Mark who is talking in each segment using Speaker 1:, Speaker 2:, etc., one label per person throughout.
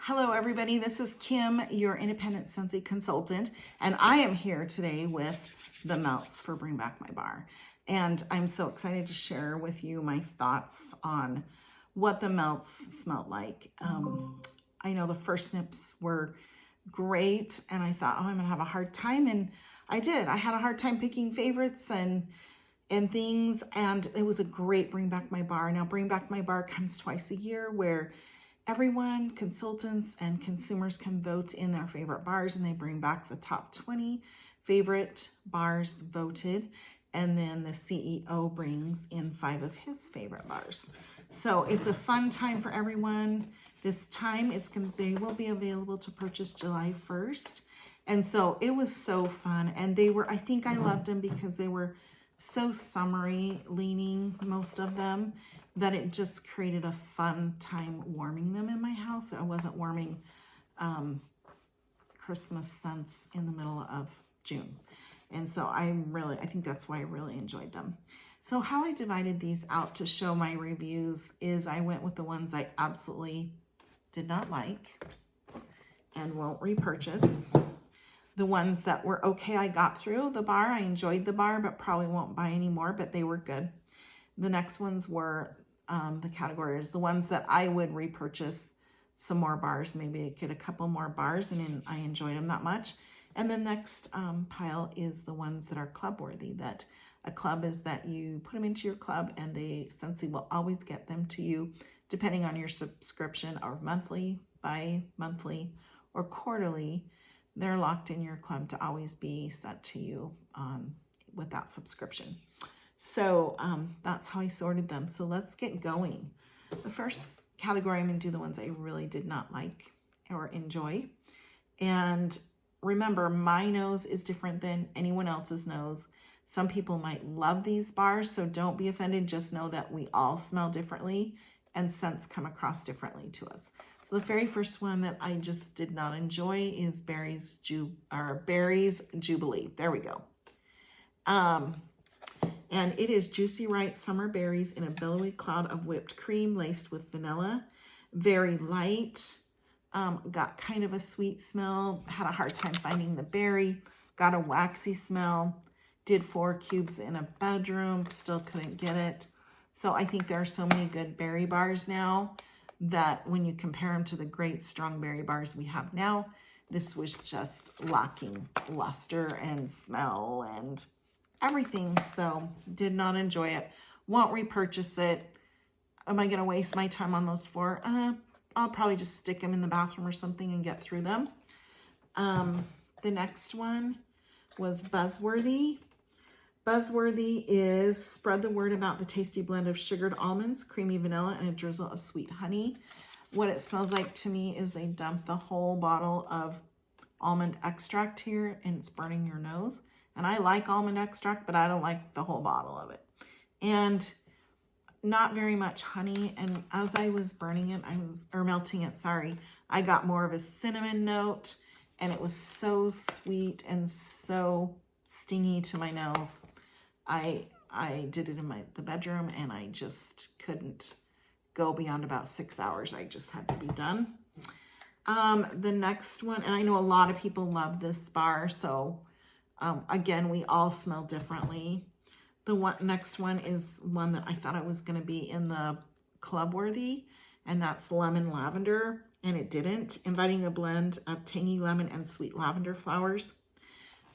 Speaker 1: Hello everybody, this is Kim, your independent Scentsy consultant, and I am here today with the melts for Bring Back My Bar. And I'm so excited to share with you my thoughts on what the melts smelled like. I know the first snips were great, and I thought, oh, I'm gonna have a hard time, and I did. I had a hard time picking favorites and things, and it was a great Bring Back My Bar. Now, Bring Back My Bar comes twice a year where everyone, consultants and consumers, can vote in their favorite bars, and they bring back the top 20 favorite bars voted, and then the CEO brings in 5 of his favorite bars. So it's a fun time for everyone. This time they will be available to purchase July 1st. And so it was so fun, and I think I loved them because they were so summery leaning, most of them, that it just created a fun time warming them in my house. I wasn't warming Christmas scents in the middle of June. And so I think that's why I really enjoyed them. So how I divided these out to show my reviews is I went with the ones I absolutely did not like and won't repurchase. The ones that were okay, I got through the bar. I enjoyed the bar, but probably won't buy any more, but they were good. The next ones were the categories, the ones that I would repurchase some more bars, maybe get a couple more bars, and I enjoyed them that much. And the next pile is the ones that are club worthy, that a club is that you put them into your club and Scentsy will always get them to you depending on your subscription, or monthly, bi-monthly, or quarterly. They're locked in your club to always be sent to you with that subscription. So that's how I sorted them. So let's get going. The first category, I'm going to do the ones I really did not like or enjoy. And remember, my nose is different than anyone else's nose. Some people might love these bars, so don't be offended. Just know that we all smell differently and scents come across differently to us. So the very first one that I just did not enjoy is Berries Jubilee. There we go. And it is Juicy Right Summer Berries in a billowy cloud of whipped cream laced with vanilla. Very light. Got kind of a sweet smell. Had a hard time finding the berry. Got a waxy smell. Did 4 cubes in a bedroom. Still couldn't get it. So I think there are so many good berry bars now that when you compare them to the great strong berry bars we have now, this was just lacking luster and smell and everything. So did not enjoy it. Won't repurchase it. Am I going to waste my time on those 4? I'll probably just stick them in the bathroom or something and get through them. The next one was Buzzworthy. Buzzworthy is spread the word about the tasty blend of sugared almonds, creamy vanilla, and a drizzle of sweet honey. What it smells like to me is they dumped the whole bottle of almond extract here, and it's burning your nose. And I like almond extract, but I don't like the whole bottle of it. And not very much honey. And as I was burning it, melting it, sorry, I got more of a cinnamon note, and it was so sweet and so stingy to my nose. I did it in the bedroom, and I just couldn't go beyond about 6 hours. I just had to be done. The next one, and I know a lot of people love this bar, so again, we all smell differently. The next one is one that I thought it was going to be in the club worthy, and that's Lemon Lavender, and it didn't. Inviting a blend of tangy lemon and sweet lavender flowers,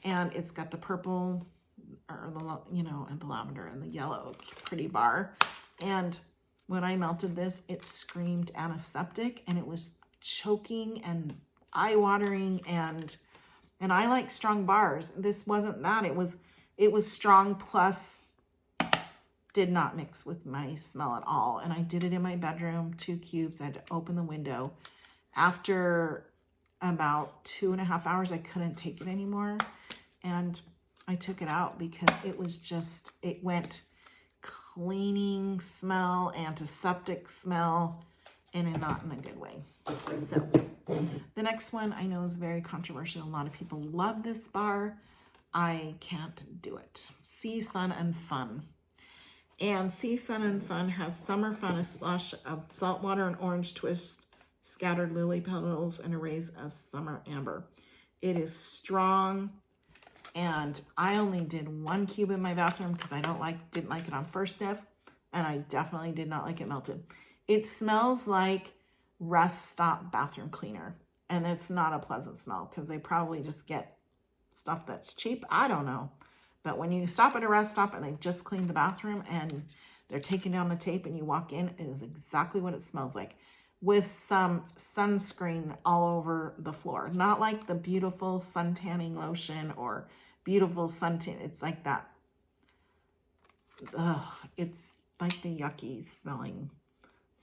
Speaker 1: and it's got the purple, or and the lavender and the yellow, pretty bar. And when I melted this, it screamed antiseptic, and it was choking and eye-watering, and I like strong bars. This wasn't that. It was strong, plus did not mix with my smell at all. And I did it in my bedroom, 2 cubes. I had to open the window. After about 2.5 hours, I couldn't take it anymore. And I took it out because it went cleaning smell, antiseptic smell, and not in a good way. So the next one I know is very controversial. A lot of people love this bar. I can't do it. Sea, Sun, and Fun. And Sea, Sun, and Fun has Summer Fun, a splash of salt water and orange twist scattered lily petals, and arrays of summer amber. It is strong, and I only did 1 cube in my bathroom because I didn't like it on first sniff, and I definitely did not like it melted. It smells like Rest Stop bathroom cleaner, and it's not a pleasant smell because they probably just get stuff that's cheap. I don't know. But when you stop at a rest stop and they've just cleaned the bathroom and they're taking down the tape and you walk in, it is exactly what it smells like, with some sunscreen all over the floor. Not like the beautiful sun tanning lotion or beautiful suntan. It's like that. It's like the yucky smelling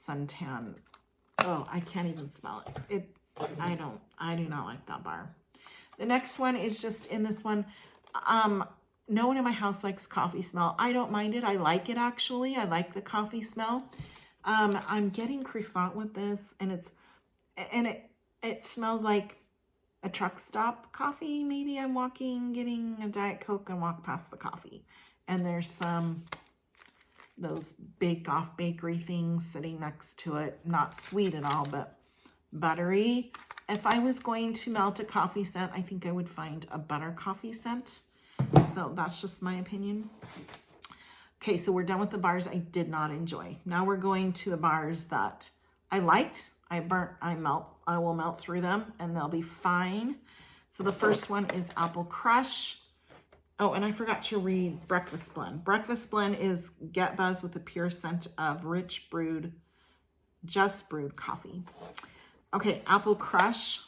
Speaker 1: suntan. Oh, I can't even smell it. I do not like that bar. The next one is just in this one. No one in my house likes coffee smell. I don't mind it. I like it actually. I like the coffee smell. I'm getting croissant with this, and it smells like a truck stop coffee. Maybe I'm getting a Diet Coke and walk past the coffee. And there's those bake-off bakery things sitting next to it. Not sweet at all, but buttery. If I was going to melt a coffee scent, I think I would find a butter coffee scent. So that's just my opinion. Okay, so we're done with the bars I did not enjoy. Now we're going to the bars that I liked. I will melt through them and they'll be fine. So the first one is Apple Crush. Oh, and I forgot to read Breakfast Blend. Breakfast Blend is Get Buzz with the pure scent of rich brewed, just brewed coffee. Okay, Apple Crush.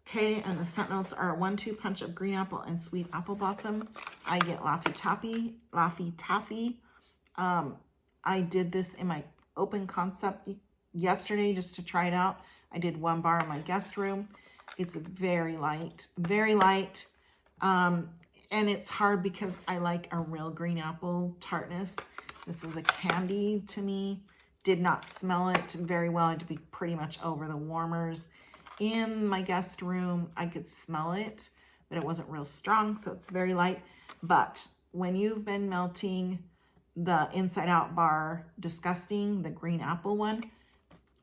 Speaker 1: Okay, and the scent notes are a 1-2 punch of green apple and sweet apple blossom. I get Laffy Taffy. I did this in my open concept yesterday just to try it out. I did 1 bar in my guest room. It's very light, very light. And it's hard because I like a real green apple tartness. This is a candy to me. Did not smell it very well. I had to be pretty much over the warmers. In my guest room, I could smell it, but it wasn't real strong, so it's very light. But when you've been melting the Inside Out bar, Disgusting, the green apple one,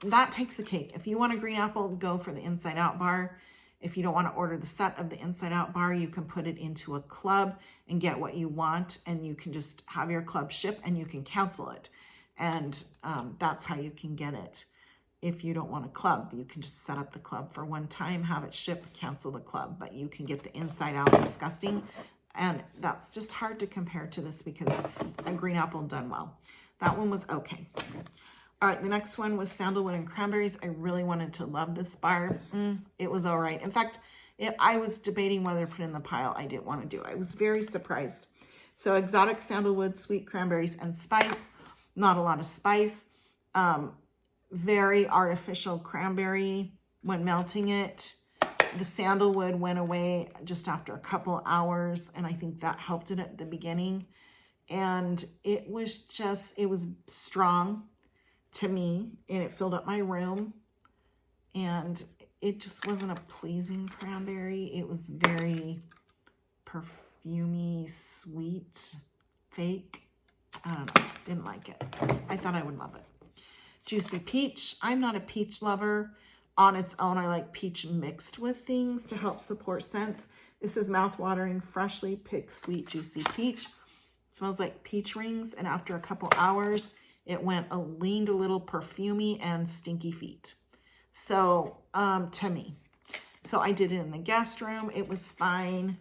Speaker 1: that takes the cake. If you want a green apple, go for the Inside Out bar. If you don't want to order the set of the Inside Out bar, you can put it into a club and get what you want, and you can just have your club ship and you can cancel it. And that's how you can get it. If you don't want a club, you can just set up the club for one time, have it shipped, cancel the club, but you can get the Inside Out Disgusting. And that's just hard to compare to this because it's a green apple done well. That one was okay. All right, the next one was Sandalwood and Cranberries. I really wanted to love this bar. It was all right. In fact, I was debating whether to put it in the pile. I didn't want to do. I was very surprised. So exotic sandalwood, sweet cranberries, and spice. Not a lot of spice. Very artificial cranberry when melting it. The sandalwood went away just after a couple hours, and I think that helped it at the beginning. And it was strong to me, and it filled up my room, and it just wasn't a pleasing cranberry. It was very perfumey, sweet, fake. I don't know, didn't like it. I thought I would love it. Juicy Peach. I'm not a peach lover. On its own, I like peach mixed with things to help support scents. This is mouth-watering, freshly picked, sweet, juicy peach. It smells like peach rings, and after a couple hours, it leaned a little perfumey and stinky feet. So, to me. So I did it in the guest room. It was fine.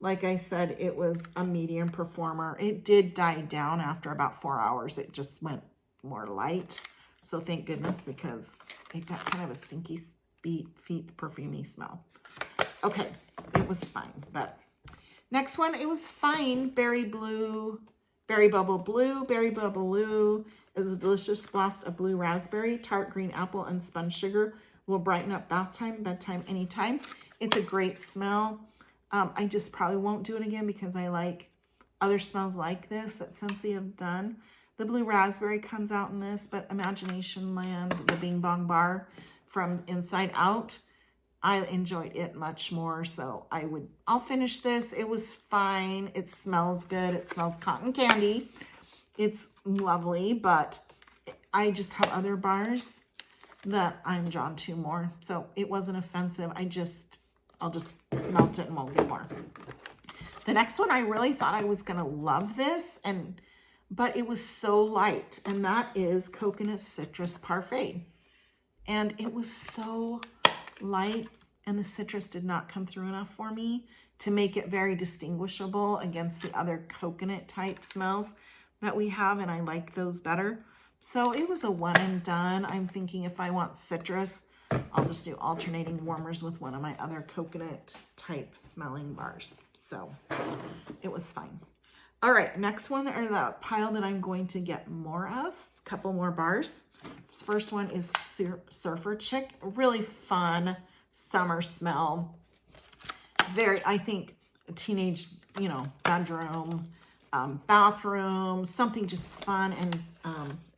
Speaker 1: Like I said, it was a medium performer. It did die down after about 4 hours. It just went more light. So thank goodness, because it got kind of a stinky feet perfumey smell. Okay, it was fine. But next one, it was fine. Berry Bubble Blue. Berry Bubble Blue is a delicious blast of blue raspberry, tart green apple, and spun sugar. Will brighten up bath time, bedtime, anytime. It's a great smell. I just probably won't do it again because I like other smells like this that Scentsy have done. The blue raspberry comes out in this, but Imagination Land, the Bing Bong Bar from Inside Out, I enjoyed it much more. So I'll finish this. It was fine. It smells good. It smells cotton candy. It's lovely, but I just have other bars that I'm drawn to more. So it wasn't offensive. I'll just melt it and won't get more. The next one, I really thought I was gonna love this, but it was so light, and that is Coconut Citrus Parfait. And it was so light, and the citrus did not come through enough for me to make it very distinguishable against the other coconut type smells that we have, and I like those better. So it was a one and done. I'm thinking if I want citrus, I'll just do alternating warmers with one of my other coconut type smelling bars. So it was fine. All right, next one, or the pile that I'm going to get more of, a couple more bars. This first one is Surfer Chick, really fun summer smell. Very, I think, a teenage, bedroom, bathroom, something just fun and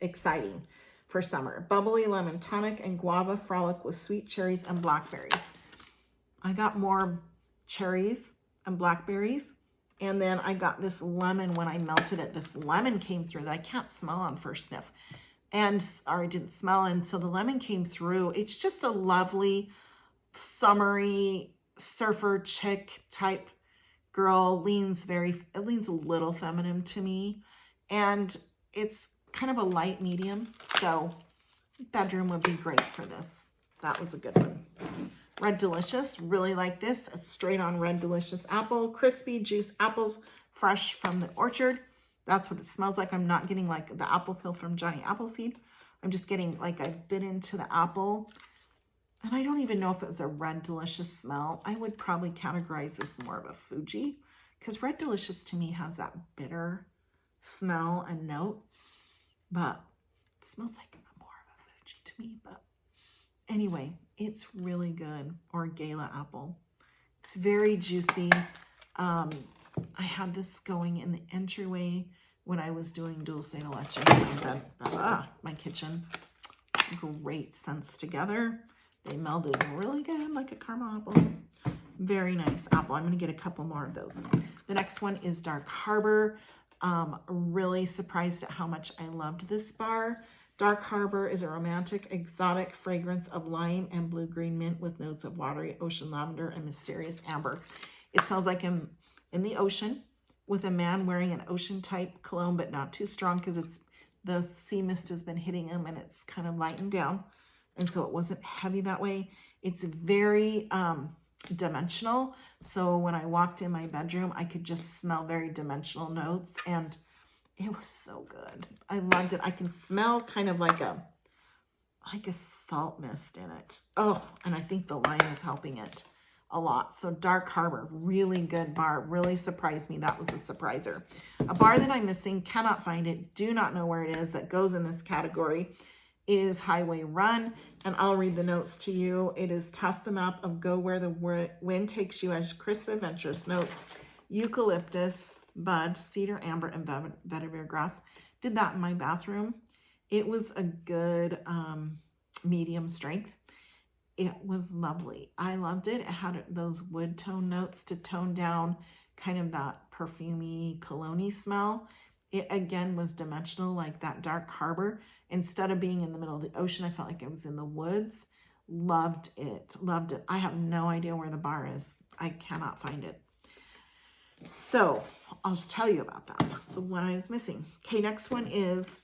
Speaker 1: exciting for summer. Bubbly lemon tonic and guava frolic with sweet cherries and blackberries. I got more cherries and blackberries, and then I got this lemon when I melted it. This lemon came through that I can't smell on first sniff, or I didn't smell, and so the lemon came through. It's just a lovely summery surfer chick type girl. It leans a little feminine to me, and it's kind of a light medium, so bedroom would be great for this. That was a good one. Red Delicious, really like this. It's straight on Red Delicious apple, crispy juice apples, fresh from the orchard. That's what it smells like. I'm not getting like the apple peel from Johnny Appleseed. I'm just getting like I bit into the apple. And I don't even know if it was a Red Delicious smell. I would probably categorize this more of a Fuji, because Red Delicious to me has that bitter smell and note, but it smells like more of a Fuji to me. But anyway, it's really good. Or Gala apple. It's very juicy. I had this going in the entryway when I was doing dulce de leche in my kitchen. Great scents together. They melded really good, like a caramel apple. Very nice apple. I'm going to get a couple more of those. The next one is Dark Harbor. Really surprised at how much I loved this bar. Dark Harbor is a romantic, exotic fragrance of lime and blue-green mint with notes of watery ocean lavender and mysterious amber. It smells like in the ocean with a man wearing an ocean-type cologne, but not too strong because the sea mist has been hitting him and it's kind of lightened down. And so it wasn't heavy that way. It's very dimensional. So when I walked in my bedroom, I could just smell very dimensional notes, and it was so good. I loved it. I can smell kind of like a salt mist in it. Oh, and I think the lime is helping it a lot. So Dark Harbor, really good bar. Really surprised me. That was a surpriser. A bar that I'm missing, cannot find it, do not know where it is, that goes in this category is Highway Run, and I'll read the notes to you. It is Test the Map of Go Where the Wind Takes You as crisp, adventurous notes. Eucalyptus, bud, cedar, amber, and vetiver grass. Did that in my bathroom. It was a good medium strength. It was lovely. I loved it. It had those wood tone notes to tone down kind of that perfumey, cologne-y smell. It again was dimensional, like that Dark Harbor. Instead of being in the middle of the ocean, I felt like I was in the woods. Loved it. Loved it. I have no idea where the bar is. I cannot find it. So I'll just tell you about that. So what I was missing. Okay, next one is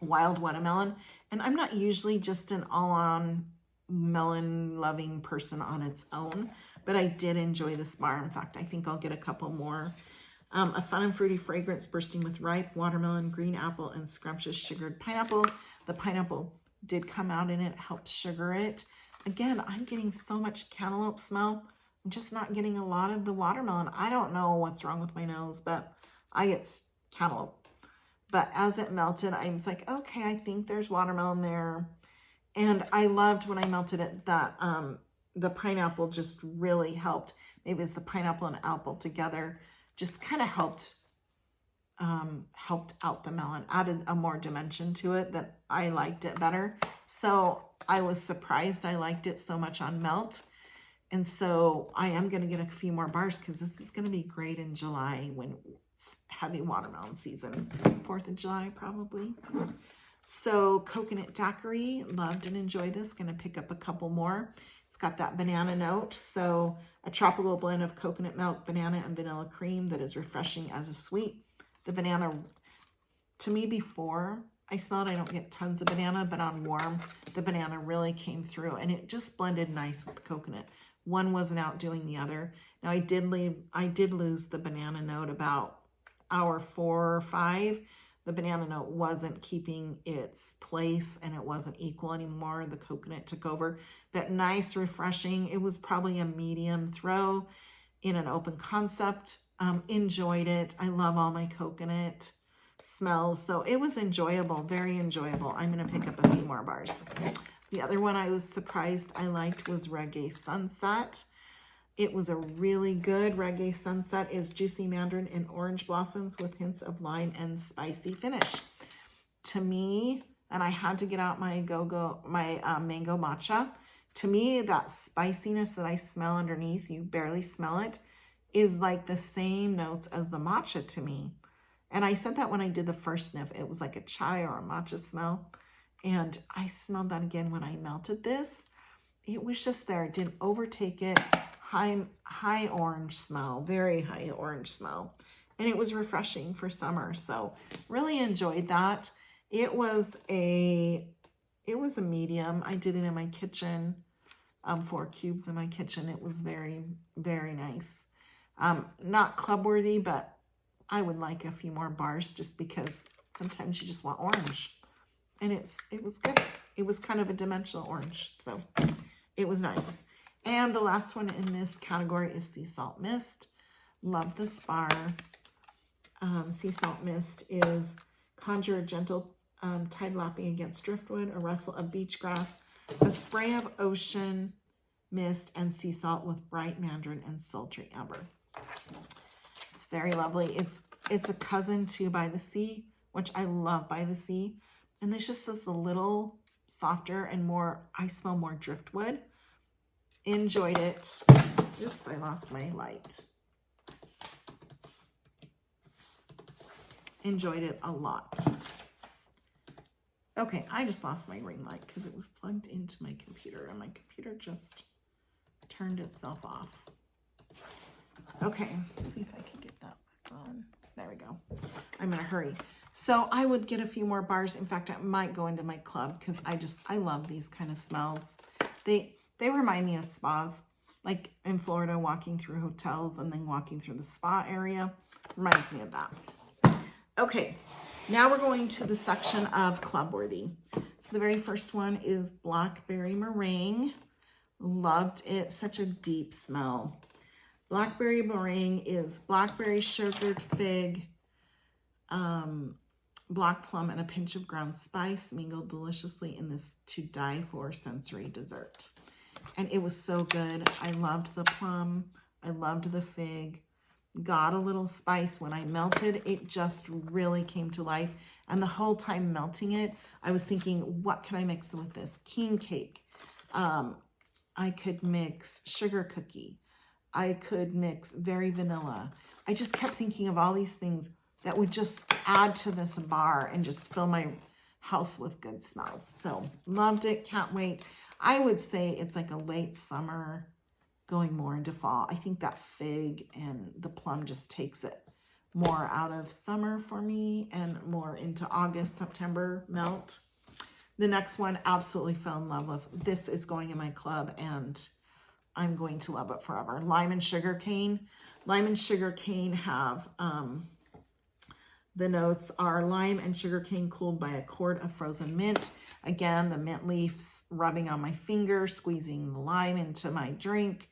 Speaker 1: Wild Watermelon. And I'm not usually just an all-on melon loving person on its own, but I did enjoy this bar. In fact, I think I'll get a couple more. A fun and fruity fragrance bursting with ripe watermelon, green apple, and scrumptious sugared pineapple. The pineapple did come out in it, helped sugar it. Again, I'm getting so much cantaloupe smell. I'm just not getting a lot of the watermelon. I don't know what's wrong with my nose, but I get cantaloupe. But as it melted, I was like, okay, I think there's watermelon there. And I loved when I melted it that the pineapple just really helped. Maybe it's the pineapple and apple together. Just kind of helped out the melon, added a more dimension to it that I liked it better. So I was surprised I liked it so much on melt. And so I am going to get a few more bars because this is going to be great in July when it's heavy watermelon season. 4th of July, probably. So coconut daiquiri, loved and enjoyed this. Gonna pick up a couple more. It's got that banana note. So a tropical blend of coconut milk, banana, and vanilla cream that is refreshing as a sweet. The banana, to me, before I smell it, I don't get tons of banana, but on warm, the banana really came through and it just blended nice with the coconut. One wasn't outdoing the other. Now I did lose the banana note about hour 4 or 5. The banana note wasn't keeping its place and it wasn't equal anymore. The coconut took over. But nice, refreshing. It was probably a medium throw in an open concept. Enjoyed it. I love all my coconut smells. So it was enjoyable, very enjoyable. I'm going to pick up a few more bars. The other one I was surprised I liked was Reggae Sunset. It was a really good Reggae Sunset. Is juicy mandarin and orange blossoms with hints of lime and spicy finish. To me, and I had to get out my mango matcha. To me, that spiciness that I smell underneath, you barely smell it, is like the same notes as the matcha to me. And I said that when I did the first sniff, it was like a chai or a matcha smell. And I smelled that again when I melted this. It was just there. It didn't overtake it. High orange smell, very high orange smell. And it was refreshing for summer. So really enjoyed that. It was a medium. I did it in my kitchen, 4 cubes in my kitchen. It was very, very nice. Not club worthy, but I would like a few more bars just because sometimes you just want orange. And it was good. It was kind of a dimensional orange. So it was nice. And the last one in this category is Sea Salt Mist. Love this bar. Sea Salt Mist is conjure a gentle tide lapping against driftwood, a rustle of beach grass, a spray of ocean mist, and sea salt with bright mandarin and sultry amber. It's very lovely. It's a cousin to By the Sea, which I love By the Sea. And this just is a little softer and more, I smell more driftwood. Enjoyed it. Oops, I lost my light. Enjoyed it a lot. Okay, I just lost my ring light because it was plugged into my computer and my computer just turned itself off. Okay, let's see if I can get that back on. There we go. I'm gonna hurry. So I would get a few more bars. In fact, I might go into my club because I love these kind of smells. They remind me of spas, like in Florida, walking through hotels and then walking through the spa area. Reminds me of that. Okay, now we're going to the section of club worthy. So the very first one is Blackberry Meringue. Loved it. Such a deep smell. Blackberry Meringue is blackberry, sugared fig, black plum, and a pinch of ground spice mingled deliciously in this to die for sensory dessert. And it was so good. I loved the plum. I loved the fig. Got a little spice. When I melted, it just really came to life. And the whole time melting it, I was thinking, what can I mix with this? King cake. I could mix sugar cookie. I could mix very vanilla. I just kept thinking of all these things that would just add to this bar and just fill my house with good smells. So loved it. Can't wait. I would say it's like a late summer going more into fall. I think that fig and the plum just takes it more out of summer for me and more into August, September melt. The next one, absolutely fell in love with. This is going in my club and I'm going to love it forever. Lime and sugar cane. Lime and sugar cane have, the notes are lime and sugar cane cooled by a quart of frozen mint. Again, the mint leaves rubbing on my finger, squeezing the lime into my drink,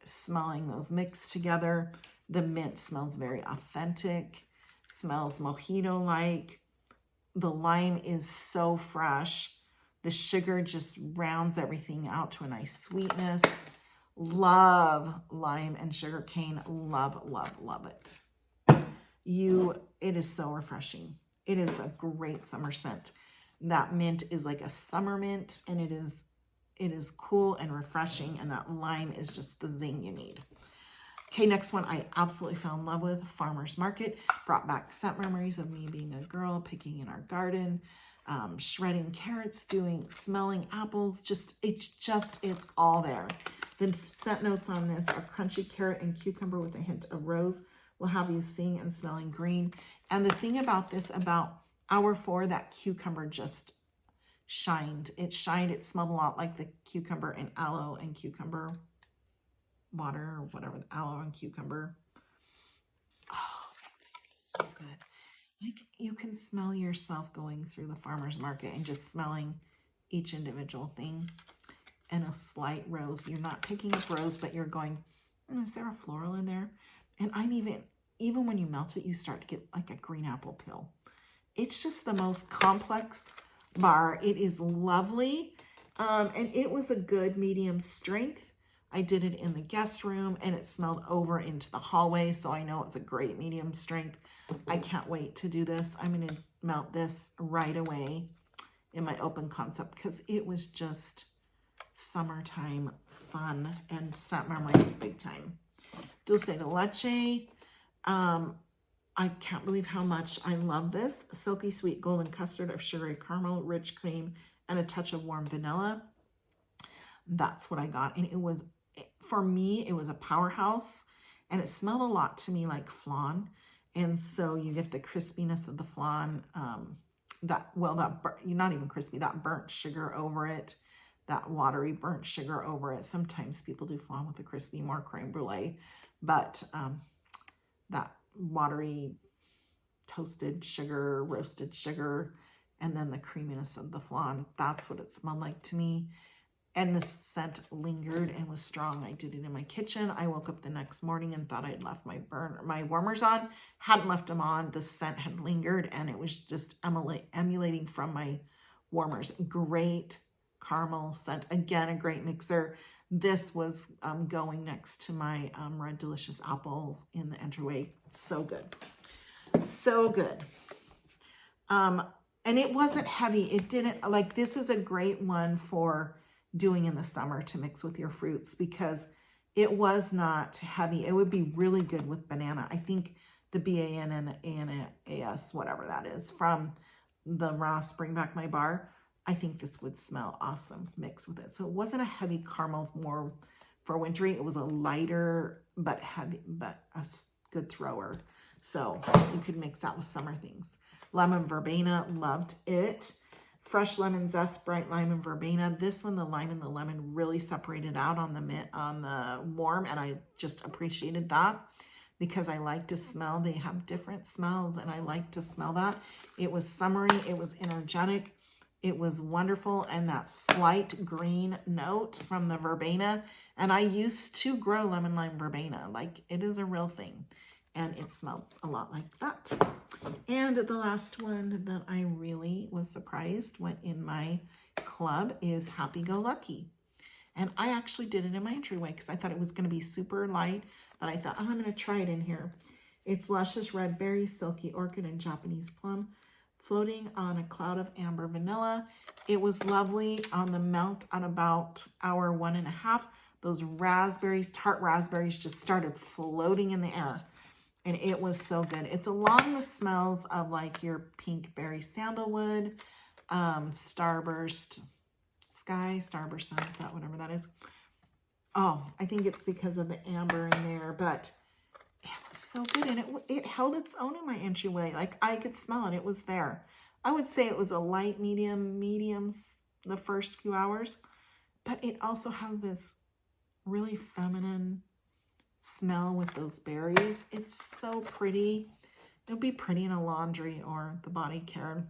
Speaker 1: smelling those mixed together. The mint smells very authentic, smells mojito-like. The lime is so fresh. The sugar just rounds everything out to a nice sweetness. Love lime and sugar cane. Love, love, love it. It is so refreshing. It is a great summer scent. That mint is like a summer mint, and it is cool and refreshing, and that lime is just the zing you need. Okay, next one I absolutely fell in love with, Farmer's Market. Brought back scent memories of me being a girl, picking in our garden, shredding carrots, smelling apples. It's all there. The scent notes on this are crunchy carrot and cucumber with a hint of rose. Will have you seeing and smelling green. And the thing about this, about hour 4, that cucumber just shined. It shined. It smelled a lot like the cucumber and aloe and cucumber water or whatever, aloe and cucumber. Oh, it's so good. Like, you can smell yourself going through the farmer's market and just smelling each individual thing. And a slight rose. You're not picking up rose, but you're going, is there a floral in there? And even when you melt it, you start to get like a green apple peel. It's just the most complex bar. It is lovely. And it was a good medium strength. I did it in the guest room and it smelled over into the hallway. So I know it's a great medium strength. I can't wait to do this. I'm going to melt this right away in my open concept because it was just summertime fun and scent memories big time. Dulce de leche. I can't believe how much I love this. Silky sweet golden custard of sugary caramel, rich cream, and a touch of warm vanilla. That's what I got. And it was, for me, it was a powerhouse. And it smelled a lot to me like flan. And so you get the crispiness of the flan. Not even crispy, that burnt sugar over it. That watery burnt sugar over it. Sometimes people do flan with a crispy, more creme brulee. But that watery toasted sugar, roasted sugar, and then the creaminess of the flan. That's what it smelled like to me. And the scent lingered and was strong. I did it in my kitchen. I woke up the next morning and thought I'd left my warmers on. Hadn't left them on. The scent had lingered and it was just emulating from my warmers. Great caramel scent. Again, a great mixer. This was going next to my Red Delicious Apple in the entryway. So good. So good. And it wasn't heavy. It didn't, like, this is a great one for doing in the summer to mix with your fruits because it was not heavy. It would be really good with banana. I think the BANANAS, whatever that is, from the Ross Bring Back My Bar, I think this would smell awesome mixed with it. So it wasn't a heavy caramel, more for wintry. It was a lighter but heavy, but a good thrower. So you could mix that with summer things. Lemon verbena, loved it. Fresh lemon zest, bright lime and verbena. This one, the lime and the lemon really separated out on the warm, and I just appreciated that because I like to smell. They have different smells, and I like to smell that. It was summery. It was energetic. It was wonderful, and that slight green note from the verbena. And I used to grow lemon lime verbena. Like, it is a real thing. And it smelled a lot like that. And the last one that I really was surprised went in my club is Happy Go Lucky. And I actually did it in my entryway because I thought it was going to be super light. But I thought, oh, I'm going to try it in here. It's luscious red berry, silky orchid, and Japanese plum, floating on a cloud of amber vanilla. It was lovely on the melt at about hour 1.5. Those raspberries, tart raspberries, just started floating in the air. And it was so good. It's along the smells of like your pink berry sandalwood, starburst sunset, whatever that is. Oh, I think it's because of the amber in there, but it was so good. And it held its own in my entryway. Like, I could smell it. It was there. I would say it was a light, medium the first few hours, but it also has this really feminine smell with those berries. It's so pretty. It'll be pretty in a laundry or the body care.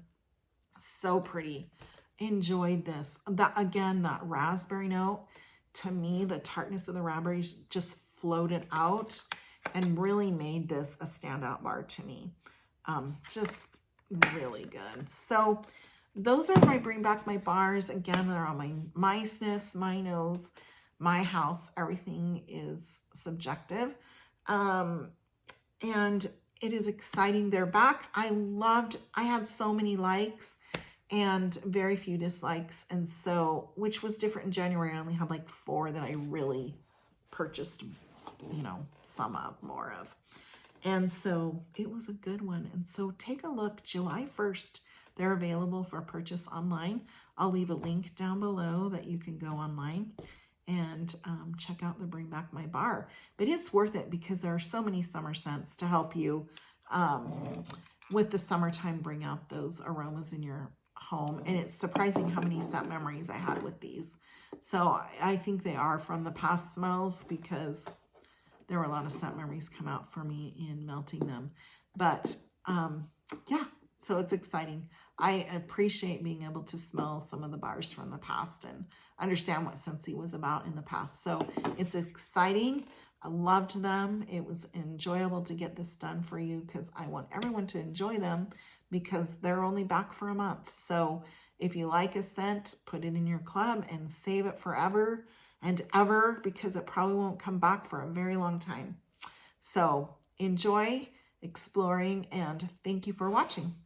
Speaker 1: So pretty. Enjoyed this. That raspberry note, to me, the tartness of the raspberries just floated out and really made this a standout bar to me. Just really good. So those are my Bring Back My Bars. Again, they're on my sniffs, my nose, my house. Everything is subjective. And it is exciting. They're back. I had so many likes and very few dislikes. And so, which was different in January. I only had like 4 that I really purchased you know, some of, more of. And so it was a good one. And so take a look, July 1st, they're available for purchase online. I'll leave a link down below that you can go online and check out the Bring Back My Bar. But it's worth it because there are so many summer scents to help you with the summertime, bring out those aromas in your home. And it's surprising how many scent memories I had with these. So I think they are from the past smells because there were a lot of scent memories come out for me in melting them. But yeah, so it's exciting. I appreciate being able to smell some of the bars from the past and understand what Scentsy was about in the past. So it's exciting. I loved them. It was enjoyable to get this done for you because I want everyone to enjoy them because they're only back for a month. So if you like a scent, put it in your club and save it forever and ever because it probably won't come back for a very long time. So enjoy exploring and thank you for watching.